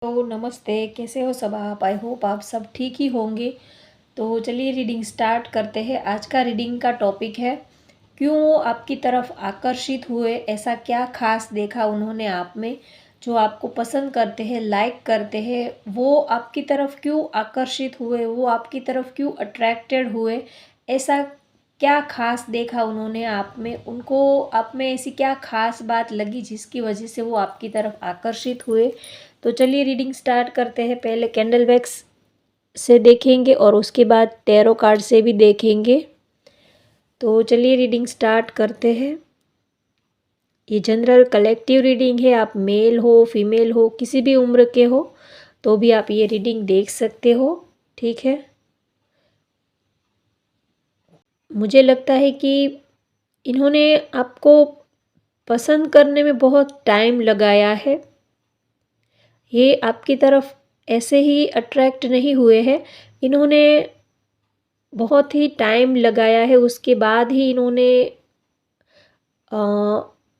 तो नमस्ते, कैसे हो सब आप? आई होप आप सब ठीक ही होंगे। तो चलिए रीडिंग स्टार्ट करते हैं। आज का रीडिंग का टॉपिक है, क्यों वो आपकी तरफ आकर्षित हुए? ऐसा क्या खास देखा उन्होंने आप में जो आपको पसंद करते हैं, लाइक करते हैं? वो आपकी तरफ क्यों आकर्षित हुए? वो आपकी तरफ क्यों अट्रैक्टेड हुए? ऐसा क्या खास देखा उन्होंने आप में? उनको आप में ऐसी क्या खास बात लगी जिसकी वजह से वो आपकी तरफ आकर्षित हुए? तो चलिए रीडिंग स्टार्ट करते हैं। पहले कैंडल वैक्स से देखेंगे और उसके बाद टैरो कार्ड से भी देखेंगे। तो चलिए रीडिंग स्टार्ट करते हैं। ये जनरल कलेक्टिव रीडिंग है। आप मेल हो, फीमेल हो, किसी भी उम्र के हो तो भी आप ये रीडिंग देख सकते हो, ठीक है। मुझे लगता है कि इन्होंने आपको पसंद करने में बहुत टाइम लगाया है। ये आपकी तरफ ऐसे ही अट्रैक्ट नहीं हुए हैं, इन्होंने बहुत ही टाइम लगाया है। उसके बाद ही इन्होंने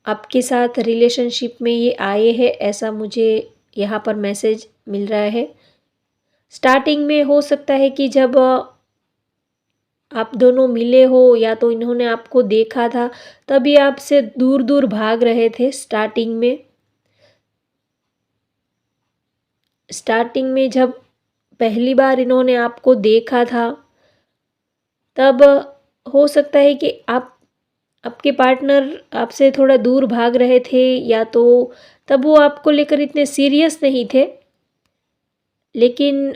आपके साथ रिलेशनशिप में ये आए हैं, ऐसा मुझे यहाँ पर मैसेज मिल रहा है। स्टार्टिंग में हो सकता है कि जब आप दोनों मिले हो या तो इन्होंने आपको देखा था तभी आपसे दूर दूर भाग रहे थे। स्टार्टिंग में जब पहली बार इन्होंने आपको देखा था तब हो सकता है कि आपके पार्टनर आपसे थोड़ा दूर भाग रहे थे, या तो तब वो आपको लेकर इतने सीरियस नहीं थे, लेकिन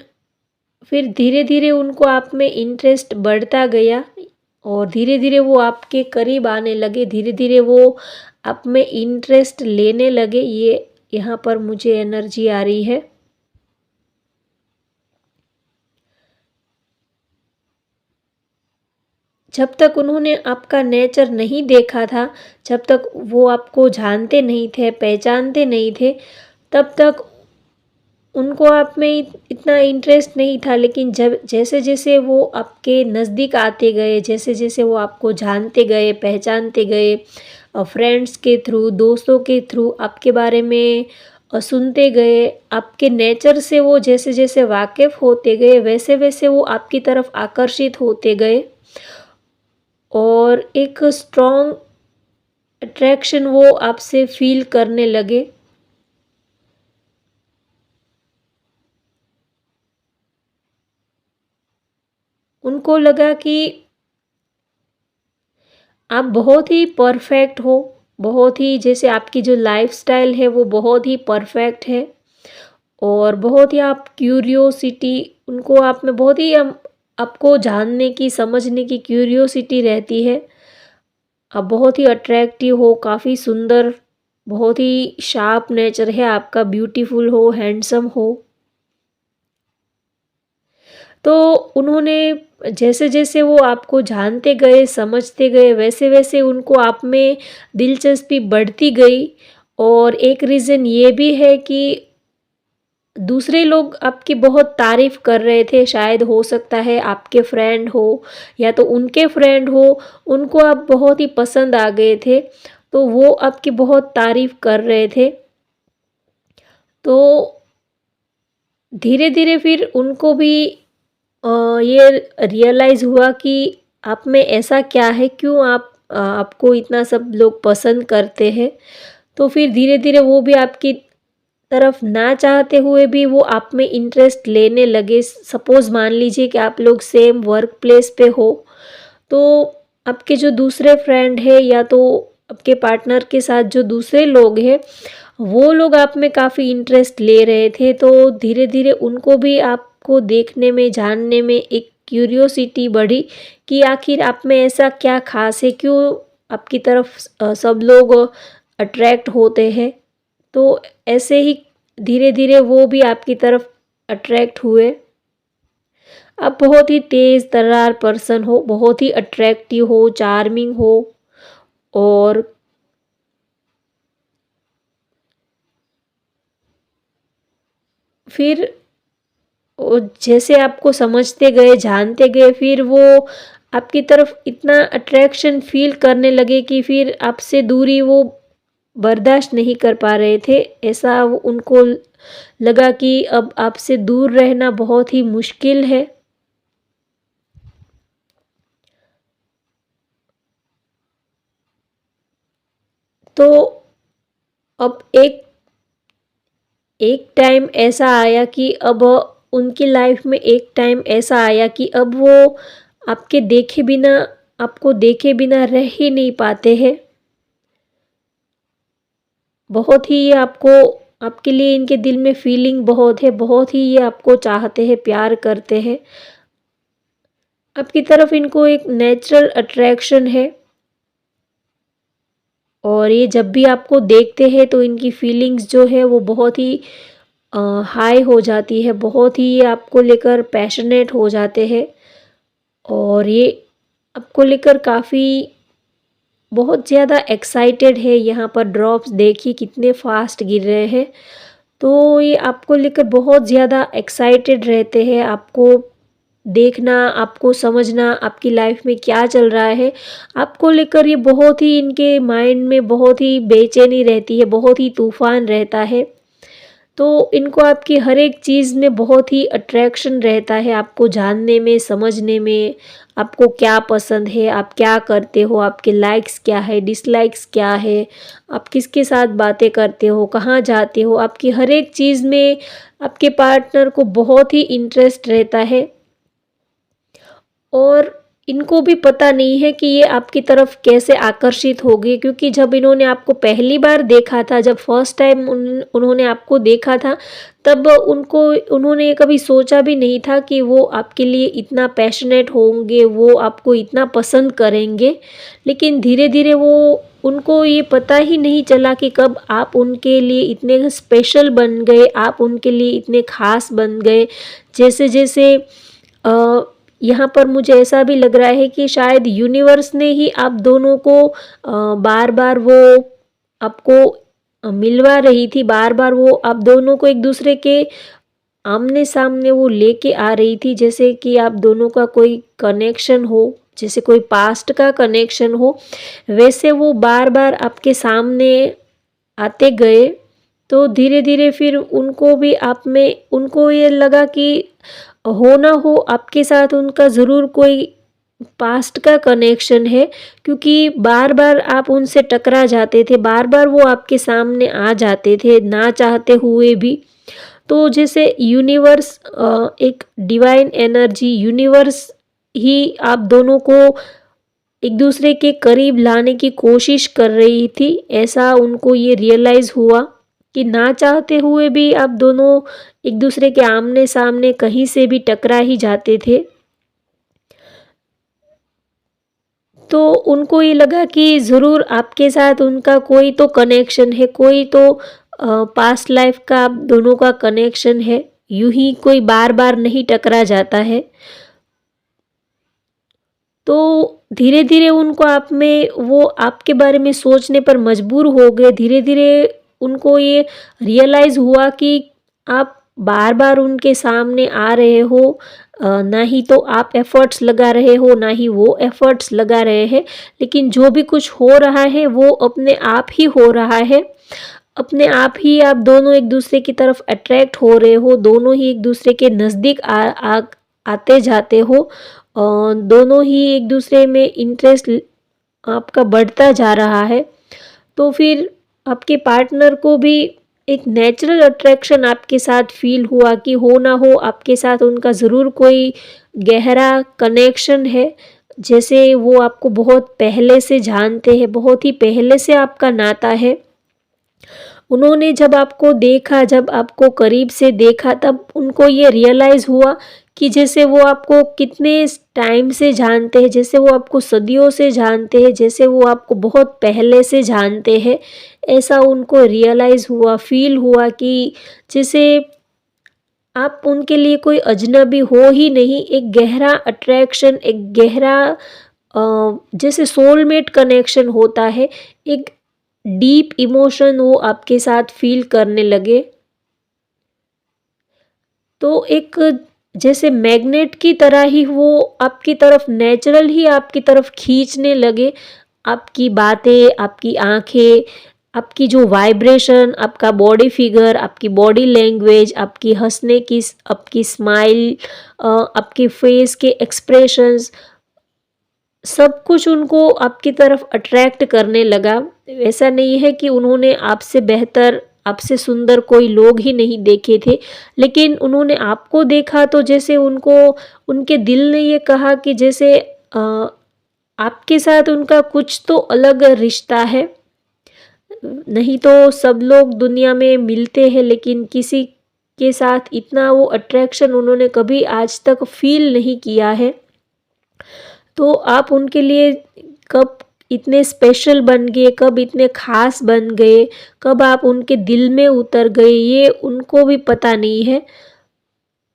फिर धीरे धीरे उनको आप में इंटरेस्ट बढ़ता गया और धीरे धीरे वो आपके करीब आने लगे, धीरे धीरे वो आप में इंटरेस्ट लेने लगे। ये यहाँ पर मुझे एनर्जी आ रही है। जब तक उन्होंने आपका नेचर नहीं देखा था, जब तक वो आपको जानते नहीं थे, पहचानते नहीं थे, तब तक उनको आप में इतना इंटरेस्ट नहीं था। लेकिन जब जैसे जैसे वो आपके नज़दीक आते गए, जैसे जैसे वो आपको जानते गए, पहचानते गए, फ्रेंड्स के थ्रू, दोस्तों के थ्रू आपके बारे में सुनते गए, आपके नेचर से वो जैसे जैसे वाकिफ़ होते गए, वैसे वैसे वो आपकी तरफ आकर्षित होते गए और एक स्ट्रॉन्ग अट्रैक्शन वो आपसे फील करने लगे। उनको लगा कि आप बहुत ही परफेक्ट हो, बहुत ही जैसे आपकी जो लाइफस्टाइल है वो बहुत ही परफेक्ट है और बहुत ही आप क्यूरियोसिटी, उनको आप में बहुत ही आपको जानने की, समझने की क्यूरियोसिटी रहती है। आप बहुत ही अट्रैक्टिव हो, काफ़ी सुंदर, बहुत ही शार्प नेचर है आपका, ब्यूटीफुल हो, हैंडसम हो। तो उन्होंने जैसे जैसे वो आपको जानते गए, समझते गए, वैसे वैसे उनको आप में दिलचस्पी बढ़ती गई। और एक रीज़न ये भी है कि दूसरे लोग आपकी बहुत तारीफ़ कर रहे थे, शायद हो सकता है आपके फ्रेंड हो या तो उनके फ्रेंड हो, उनको आप बहुत ही पसंद आ गए थे, तो वो आपकी बहुत तारीफ़ कर रहे थे। तो धीरे धीरे फिर उनको भी ये रियलाइज़ हुआ कि आप में ऐसा क्या है, क्यों आपको इतना सब लोग पसंद करते हैं। तो फिर धीरे धीरे वो भी आपकी तरफ ना चाहते हुए भी वो आप में इंटरेस्ट लेने लगे। सपोज़ मान लीजिए कि आप लोग सेम वर्क प्लेस पे हो, तो आपके जो दूसरे फ्रेंड है या तो आपके पार्टनर के साथ जो दूसरे लोग हैं, वो लोग आप में काफ़ी इंटरेस्ट ले रहे थे। तो धीरे धीरे उनको भी आपको देखने में, जानने में एक क्यूरियोसिटी बढ़ी कि आखिर आप में ऐसा क्या खास है, क्यों आपकी तरफ सब लोग अट्रैक्ट होते हैं। तो ऐसे ही धीरे धीरे वो भी आपकी तरफ अट्रैक्ट हुए। आप बहुत ही तेज़ तर्रार पर्सन हो, बहुत ही अट्रैक्टिव हो, चार्मिंग हो और फिर जैसे आपको समझते गए, जानते गए, फिर वो आपकी तरफ इतना अट्रैक्शन फील करने लगे कि फिर आपसे दूरी वो बर्दाश्त नहीं कर पा रहे थे। ऐसा उनको लगा कि अब आपसे दूर रहना बहुत ही मुश्किल है। तो अब एक एक टाइम ऐसा आया कि अब उनकी लाइफ में एक टाइम ऐसा आया कि अब वो आपके देखे बिना आपको देखे बिना रह ही नहीं पाते हैं। बहुत ही ये आपको आपके लिए इनके दिल में फीलिंग बहुत है, बहुत ही ये आपको चाहते हैं, प्यार करते हैं। आपकी तरफ इनको एक नेचुरल अट्रैक्शन है और ये जब भी आपको देखते हैं तो इनकी फीलिंग्स जो है वो बहुत ही हाई हो जाती है, बहुत ही ये आपको लेकर पैशनेट हो जाते हैं और ये आपको लेकर काफ़ी बहुत ज़्यादा एक्साइटेड है। यहाँ पर ड्रॉप्स देखिए कितने फास्ट गिर रहे हैं। तो ये आपको लेकर बहुत ज़्यादा एक्साइटेड रहते हैं, आपको देखना, आपको समझना, आपकी लाइफ में क्या चल रहा है, आपको लेकर ये बहुत ही इनके माइंड में बहुत ही बेचैनी रहती है, बहुत ही तूफ़ान रहता है। तो इनको आपकी हर एक चीज़ में बहुत ही अट्रैक्शन रहता है, आपको जानने में, समझने में, आपको क्या पसंद है, आप क्या करते हो, आपके लाइक्स क्या है, डिसलाइक्स क्या है, आप किसके साथ बातें करते हो, कहाँ जाते हो, आपकी हर एक चीज़ में आपके पार्टनर को बहुत ही इंटरेस्ट रहता है। और इनको भी पता नहीं है कि ये आपकी तरफ कैसे आकर्षित हो गए, क्योंकि जब इन्होंने आपको पहली बार देखा था, जब फर्स्ट टाइम उन्होंने आपको देखा था, तब उन्होंने कभी सोचा भी नहीं था कि वो आपके लिए इतना पैशनेट होंगे, वो आपको इतना पसंद करेंगे। लेकिन धीरे धीरे उनको ये पता ही नहीं चला कि कब आप उनके लिए इतने स्पेशल बन गए, आप उनके लिए इतने खास बन गए। जैसे जैसे यहाँ पर मुझे ऐसा भी लग रहा है कि शायद यूनिवर्स ने ही आप दोनों को बार बार वो आपको मिलवा रही थी, बार बार वो आप दोनों को एक दूसरे के आमने सामने वो लेके आ रही थी, जैसे कि आप दोनों का कोई कनेक्शन हो, जैसे कोई पास्ट का कनेक्शन हो, वैसे वो बार बार आपके सामने आते गए। तो धीरे धीरे फिर उनको भी आप में उनको ये लगा कि हो ना हो आपके साथ उनका ज़रूर कोई पास्ट का कनेक्शन है, क्योंकि बार बार आप उनसे टकरा जाते थे, बार बार वो आपके सामने आ जाते थे ना चाहते हुए भी। तो जैसे यूनिवर्स एक डिवाइन एनर्जी, यूनिवर्स ही आप दोनों को एक दूसरे के करीब लाने की कोशिश कर रही थी, ऐसा उनको ये रियलाइज़ हुआ कि ना चाहते हुए भी आप दोनों एक दूसरे के आमने सामने कहीं से भी टकरा ही जाते थे। तो उनको ये लगा कि ज़रूर आपके साथ उनका कोई तो कनेक्शन है, कोई तो पास्ट लाइफ का आप दोनों का कनेक्शन है, यूं ही कोई बार बार नहीं टकरा जाता है। तो धीरे धीरे उनको आप में वो आपके बारे में सोचने पर मजबूर हो गए। धीरे धीरे उनको ये रियलाइज़ हुआ कि आप बार बार उनके सामने आ रहे हो, ना ही तो आप एफ़र्ट्स लगा रहे हो, ना ही वो एफ़र्ट्स लगा रहे हैं, लेकिन जो भी कुछ हो रहा है वो अपने आप ही हो रहा है। अपने आप ही आप दोनों एक दूसरे की तरफ अट्रैक्ट हो रहे हो, दोनों ही एक दूसरे के नज़दीक आते जाते हो, दोनों ही एक दूसरे में इंटरेस्ट आपका बढ़ता जा रहा है। तो फिर आपके पार्टनर को भी एक नेचुरल अट्रैक्शन आपके साथ फील हुआ कि हो ना हो आपके साथ उनका ज़रूर कोई गहरा कनेक्शन है। जैसे वो आपको बहुत पहले से जानते हैं, बहुत ही पहले से आपका नाता है। उन्होंने जब आपको देखा, जब आपको करीब से देखा, तब उनको ये रियलाइज़ हुआ कि जैसे वो आपको कितने टाइम से जानते हैं, जैसे वो आपको सदियों से जानते हैं, जैसे वो आपको बहुत पहले से जानते हैं। ऐसा उनको रियलाइज़ हुआ, फ़ील हुआ कि जैसे आप उनके लिए कोई अजनबी हो ही नहीं, एक गहरा अट्रैक्शन, एक गहरा जैसे सोलमेट कनेक्शन होता है, एक डीप इमोशन वो आपके साथ फ़ील करने लगे। तो एक जैसे मैग्नेट की तरह ही वो आपकी तरफ नेचुरल ही आपकी तरफ खींचने लगे। आपकी बातें, आपकी आँखें, आपकी जो वाइब्रेशन, आपका बॉडी फिगर, आपकी बॉडी लैंग्वेज, आपकी हंसने की आपकी स्माइल, आपके फेस के एक्सप्रेशंस, सब कुछ उनको आपकी तरफ अट्रैक्ट करने लगा। ऐसा नहीं है कि उन्होंने आपसे बेहतर, आपसे सुंदर कोई लोग ही नहीं देखे थे, लेकिन उन्होंने आपको देखा तो जैसे उनको, उनके दिल ने ये कहा कि जैसे आपके साथ उनका कुछ तो अलग रिश्ता है। नहीं तो सब लोग दुनिया में मिलते हैं, लेकिन किसी के साथ इतना वो अट्रैक्शन उन्होंने कभी आज तक फील नहीं किया है। तो आप उनके लिए कब इतने स्पेशल बन गए, कब इतने ख़ास बन गए, कब आप उनके दिल में उतर गए, ये उनको भी पता नहीं है।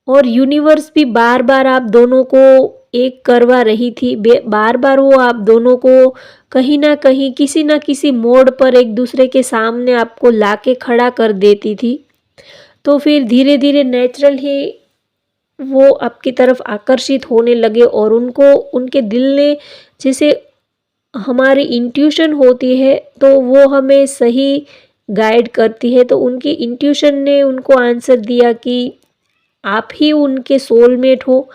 और यूनिवर्स भी बार-बार आप दोनों को एक करवा रही थी। बार-बार वो आप दोनों को कहीं न कहीं, किसी न किसी मोड़ पर एक दूसरे के सामने आपको लाके खड़ा कर देती थी। तो फिर धीरे-धीरे नेचुरल ही वो आपकी तरफ आकर्षित होने लगे, और उनको, उनके दिल ने, जैसे हमारी इंट्यूशन होती है तो वो हमें सही गाइड करती है, तो उनकी इंट्यूशन ने उनको आंसर दिया कि आप ही उनके सोलमेट हो,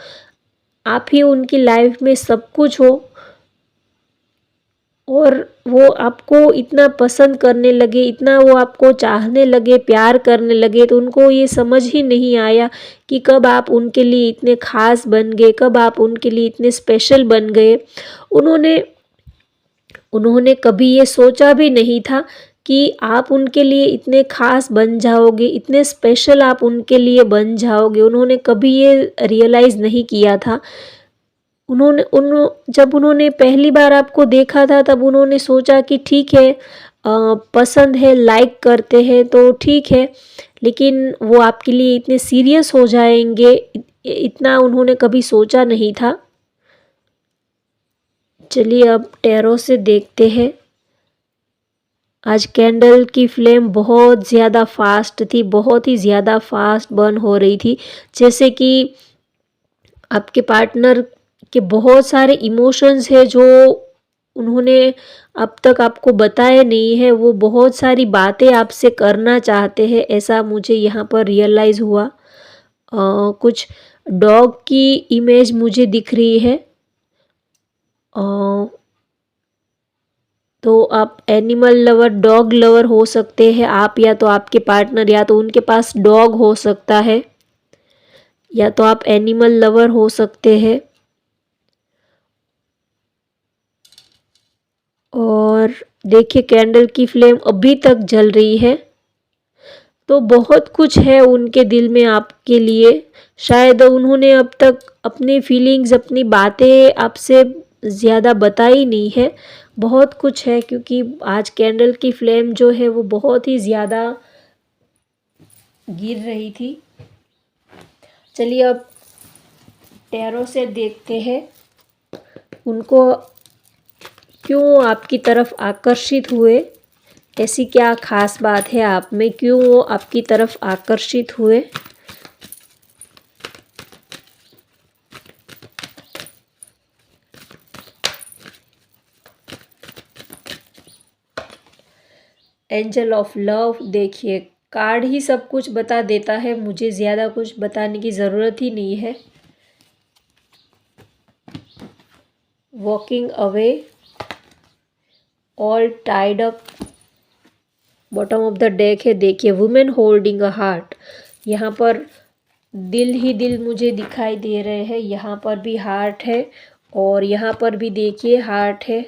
आप ही उनकी लाइफ में सब कुछ हो। और वो आपको इतना पसंद करने लगे, इतना वो आपको चाहने लगे, प्यार करने लगे, तो उनको ये समझ ही नहीं आया कि कब आप उनके लिए इतने ख़ास बन गए, कब आप उनके लिए इतने स्पेशल बन गए। उन्होंने उन्होंने कभी ये सोचा भी नहीं था कि आप उनके लिए इतने ख़ास बन जाओगे, इतने स्पेशल आप उनके लिए बन जाओगे। उन्होंने कभी ये रियलाइज़ नहीं किया था। उन्होंने उन जब उन्होंने पहली बार आपको देखा था, तब उन्होंने सोचा कि ठीक है, पसंद है, लाइक करते हैं तो ठीक है, लेकिन वो आपके लिए इतने सीरियस हो जाएंगे, इतना उन्होंने कभी सोचा नहीं था। चलिए अब टैरो से देखते हैं। आज कैंडल की फ्लेम बहुत ज़्यादा फास्ट थी, बहुत ही ज़्यादा फास्ट बर्न हो रही थी, जैसे कि आपके पार्टनर के बहुत सारे इमोशंस है जो उन्होंने अब तक आपको बताए नहीं है, वो बहुत सारी बातें आपसे करना चाहते हैं, ऐसा मुझे यहाँ पर रियलाइज़ हुआ। कुछ डॉग की इमेज मुझे दिख रही है। अ, तो आप एनिमल लवर, डॉग लवर हो सकते हैं आप, या तो आपके पार्टनर, या तो उनके पास डॉग हो सकता है, या तो आप एनिमल लवर हो सकते हैं। और देखिए कैंडल की फ्लेम अभी तक जल रही है, तो बहुत कुछ है उनके दिल में आपके लिए। शायद उन्होंने अब तक अपनी फीलिंग्स, अपनी बातें आपसे ज़्यादा बताई नहीं है। बहुत कुछ है, क्योंकि आज कैंडल की फ्लेम जो है वो बहुत ही ज़्यादा गिर रही थी। चलिए अब टैरो से देखते हैं उनको क्यों आपकी तरफ आकर्षित हुए, ऐसी क्या खास बात है आप में, क्यों वो आपकी तरफ आकर्षित हुए। एंजल ऑफ लव, देखिए कार्ड ही सब कुछ बता देता है, मुझे ज़्यादा कुछ बताने की ज़रूरत ही नहीं है। Walking away, all tied up, bottom of the deck है। देखिए वुमेन होल्डिंग अ हार्ट, यहाँ पर दिल ही दिल मुझे दिखाई दे रहे हैं। यहाँ पर भी हार्ट है, और यहाँ पर भी देखिए हार्ट है।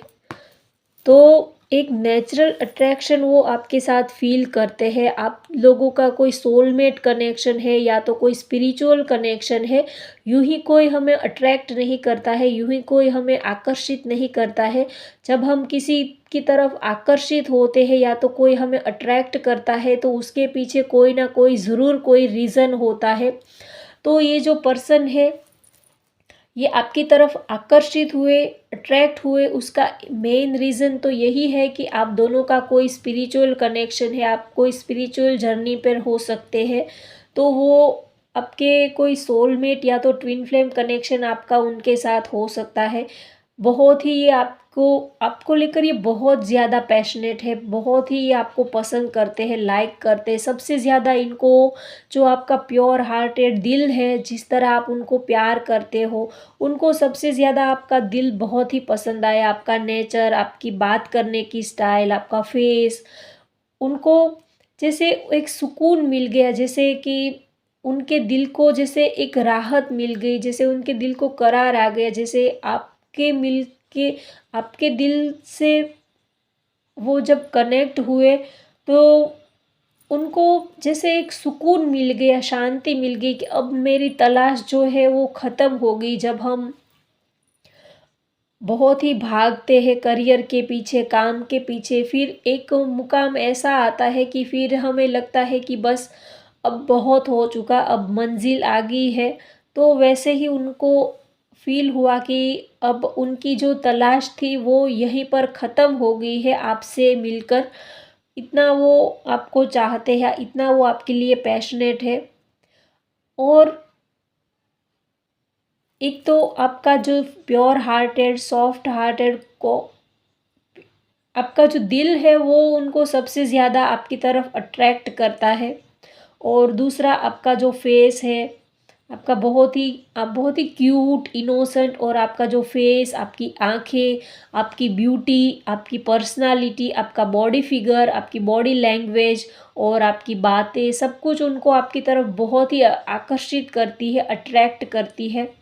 तो एक नेचुरल अट्रैक्शन वो आपके साथ फील करते हैं। आप लोगों का कोई सोलमेट कनेक्शन है, या तो कोई स्पिरिचुअल कनेक्शन है। यूं ही कोई हमें अट्रैक्ट नहीं करता है, यूं ही कोई हमें आकर्षित नहीं करता है। जब हम किसी की तरफ आकर्षित होते हैं, या तो कोई हमें अट्रैक्ट करता है, तो उसके पीछे कोई ना कोई ज़रूर कोई रीज़न होता है। तो ये जो पर्सन है, ये आपकी तरफ आकर्षित हुए, अट्रैक्ट हुए, उसका मेन रीज़न तो यही है कि आप दोनों का कोई स्पिरिचुअल कनेक्शन है, आप कोई स्पिरिचुअल जर्नी पर हो सकते हैं। तो वो आपके कोई सोलमेट या तो ट्विन फ्लेम कनेक्शन आपका उनके साथ हो सकता है। बहुत ही ये आप आपको लेकर ये बहुत ज़्यादा पैशनेट है, बहुत ही ये आपको पसंद करते हैं, लाइक करते हैं। सबसे ज़्यादा इनको जो आपका प्योर हार्टेड दिल है, जिस तरह आप उनको प्यार करते हो, उनको सबसे ज़्यादा आपका दिल बहुत ही पसंद आया। आपका नेचर, आपकी बात करने की स्टाइल, आपका फेस, उनको जैसे एक सुकून मिल गया, जैसे कि उनके दिल को जैसे एक राहत मिल गई, जैसे उनके दिल को करार आ गया, जैसे आपके मिल के आपके दिल से वो जब कनेक्ट हुए तो उनको जैसे एक सुकून मिल गया, शांति मिल गई कि अब मेरी तलाश जो है वो ख़त्म हो गई। जब हम बहुत ही भागते हैं करियर के पीछे, काम के पीछे, फिर एक मुकाम ऐसा आता है कि फिर हमें लगता है कि बस अब बहुत हो चुका, अब मंजिल आ गई है। तो वैसे ही उनको फ़ील हुआ कि अब उनकी जो तलाश थी वो यहीं पर ख़त्म हो गई है आपसे मिलकर। इतना वो आपको चाहते हैं, इतना वो आपके लिए पैशनेट है। और एक तो आपका जो प्योर हार्टेड, सॉफ्ट हार्टेड को आपका जो दिल है वो उनको सबसे ज़्यादा आपकी तरफ अट्रैक्ट करता है। और दूसरा आपका जो फेस है, आपका आप बहुत ही क्यूट, इनोसेंट, और आपका जो फेस, आपकी आँखें, आपकी ब्यूटी, आपकी पर्सनालिटी, आपका बॉडी फिगर, आपकी बॉडी लैंग्वेज और आपकी बातें, सब कुछ उनको आपकी तरफ बहुत ही आकर्षित करती है, अट्रैक्ट करती है।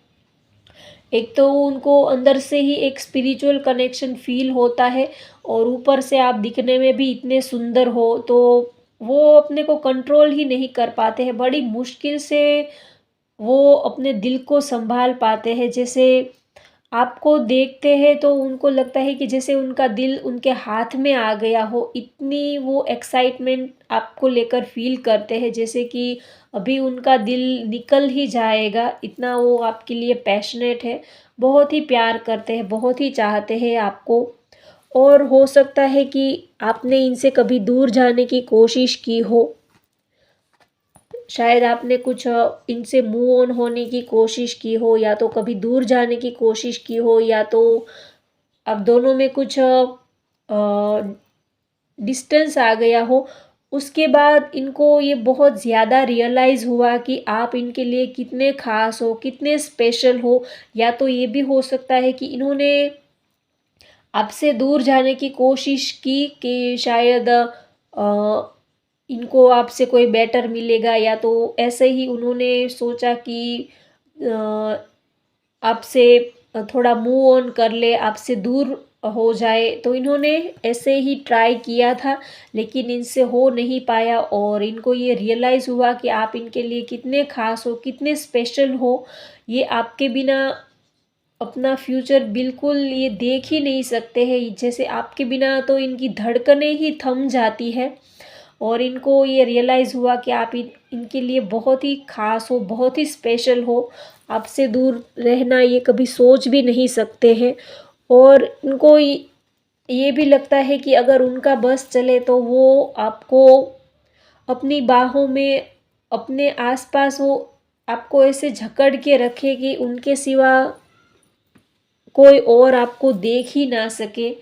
एक तो उनको अंदर से ही एक स्पिरिचुअल कनेक्शन फ़ील होता है, और ऊपर से आप दिखने में भी इतने सुंदर हो, तो वो अपने को कंट्रोल ही नहीं कर पाते हैं। बड़ी मुश्किल से वो अपने दिल को सँभाल पाते हैं। जैसे आपको देखते हैं तो उनको लगता है कि जैसे उनका दिल उनके हाथ में आ गया हो, इतनी वो एक्साइटमेंट आपको लेकर फ़ील करते हैं, जैसे कि अभी उनका दिल निकल ही जाएगा, इतना वो आपके लिए पैशनेट है। बहुत ही प्यार करते हैं, बहुत ही चाहते हैं आपको। और हो सकता है कि आपने इनसे कभी दूर जाने की कोशिश की हो। शायद आपने कुछ इनसे मूव ऑन होने की कोशिश की हो, या तो कभी दूर जाने की कोशिश की हो, या तो अब दोनों में कुछ डिस्टेंस आ गया हो। उसके बाद इनको ये बहुत ज़्यादा रियलाइज़ हुआ कि आप इनके लिए कितने ख़ास हो, कितने स्पेशल हो। या तो ये भी हो सकता है कि इन्होंने आपसे दूर जाने की कोशिश की कि शायद इनको आपसे कोई बेटर मिलेगा, या तो ऐसे ही उन्होंने सोचा कि अ, आपसे थोड़ा मूव ऑन कर ले, आपसे दूर हो जाए। तो इन्होंने ऐसे ही ट्राई किया था, लेकिन इनसे हो नहीं पाया, और इनको ये रियलाइज़ हुआ कि आप इनके लिए कितने ख़ास हो, कितने स्पेशल हो। ये आपके बिना अपना फ्यूचर बिल्कुल ये देख ही नहीं सकते हैं। जैसे आपके बिना तो इनकी धड़कनें ही थम जाती है, और इनको ये रियलाइज़ हुआ कि आप इनके लिए बहुत ही ख़ास हो, बहुत ही स्पेशल हो। आपसे दूर रहना ये कभी सोच भी नहीं सकते हैं। और इनको ये भी लगता है कि अगर उनका बस चले तो वो आपको अपनी बाहों में, अपने आस-पास वो आपको ऐसे जकड़ के रखे कि उनके सिवा कोई और आपको देख ही ना सके।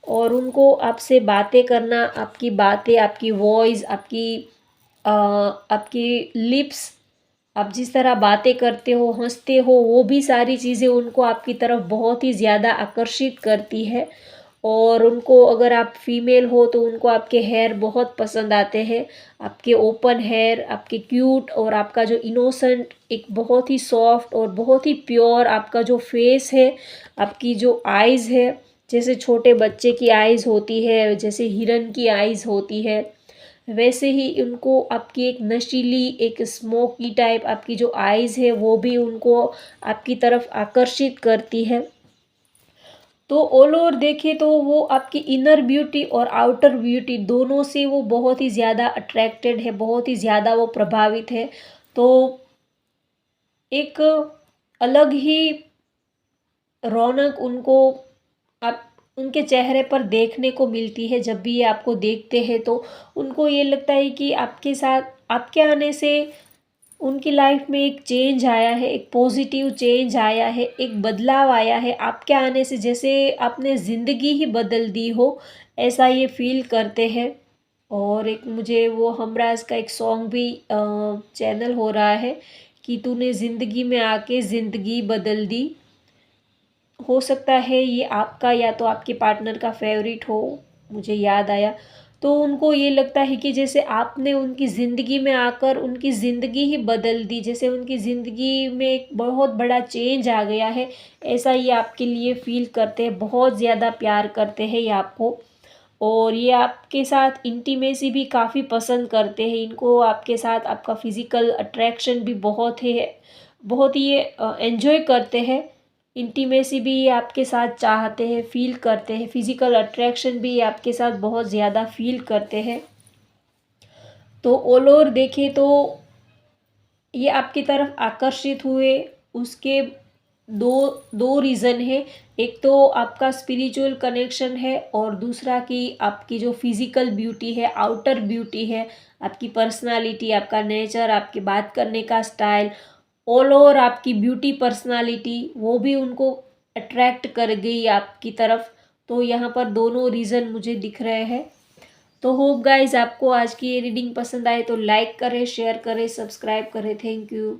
और उनको आपसे बातें करना, आपकी बातें, आपकी वॉइस, आपकी लिप्स, आप जिस तरह बातें करते हो, हँसते हो, वो भी सारी चीज़ें उनको आपकी तरफ बहुत ही ज़्यादा आकर्षित करती है। और उनको, अगर आप फीमेल हो तो उनको आपके हेयर बहुत पसंद आते हैं। आपके ओपन हेयर, आपके क्यूट, और आपका जो इनोसेंट, एक बहुत ही सॉफ्ट और बहुत ही प्योर आपका जो फेस है, आपकी जो आइज़ है, जैसे छोटे बच्चे की आइज़ होती है, जैसे हिरन की आइज़ होती है, वैसे ही उनको आपकी एक नशीली, एक स्मोकी टाइप आपकी जो आइज़ है वो भी उनको आपकी तरफ आकर्षित करती है। तो ऑल ओवर देखें तो वो आपकी इनर ब्यूटी और आउटर ब्यूटी दोनों से वो बहुत ही ज़्यादा अट्रैक्टेड है, बहुत ही ज़्यादा वो प्रभावित है। तो एक अलग ही रौनक उनको आप उनके चेहरे पर देखने को मिलती है। जब भी ये आपको देखते हैं तो उनको ये लगता है कि आपके साथ, आपके आने से उनकी लाइफ में एक चेंज आया है, एक पॉजिटिव चेंज आया है, एक बदलाव आया है आपके आने से, जैसे आपने ज़िंदगी ही बदल दी हो, ऐसा ये फील करते हैं। और एक मुझे वो हमराज़ का एक सॉन्ग भी चैनल हो रहा है कि तूने ज़िंदगी में आके ज़िंदगी बदल दी। हो सकता है ये आपका या तो आपके पार्टनर का फेवरेट हो, मुझे याद आया। तो उनको ये लगता है कि जैसे आपने उनकी ज़िंदगी में आकर उनकी ज़िंदगी ही बदल दी, जैसे उनकी ज़िंदगी में एक बहुत बड़ा चेंज आ गया है, ऐसा ये आपके लिए फ़ील करते हैं, बहुत ज़्यादा प्यार करते हैं ये आपको। और ये आपके साथ इंटीमेसी भी काफ़ी पसंद करते हैं, इनको आपके साथ आपका फ़िज़िकल अट्रैक्शन भी बहुत है, बहुत ही ये एन्जॉय करते हैं। इंटीमेसी भी ये आपके साथ चाहते हैं, फ़ील करते हैं, फ़िज़िकल अट्रैक्शन भी ये आपके साथ बहुत ज़्यादा फ़ील करते हैं। तो ऑल ओवर देखें तो ये आपकी तरफ आकर्षित हुए, उसके दो दो रीज़न है। एक तो आपका स्पिरिचुअल कनेक्शन है और दूसरा कि आपकी जो फिज़िकल ब्यूटी है, आउटर ब्यूटी है, आपकी पर्सनालिटी, आपका नेचर, आपके बात करने का स्टाइल, ऑल ओवर आपकी ब्यूटी पर्सनालिटी, वो भी उनको अट्रैक्ट कर गई आपकी तरफ। तो यहाँ पर दोनों रीज़न मुझे दिख रहे हैं। तो होप गाइस आपको आज की ये रीडिंग पसंद आए तो लाइक करें, शेयर करें, सब्सक्राइब करें। Thank you.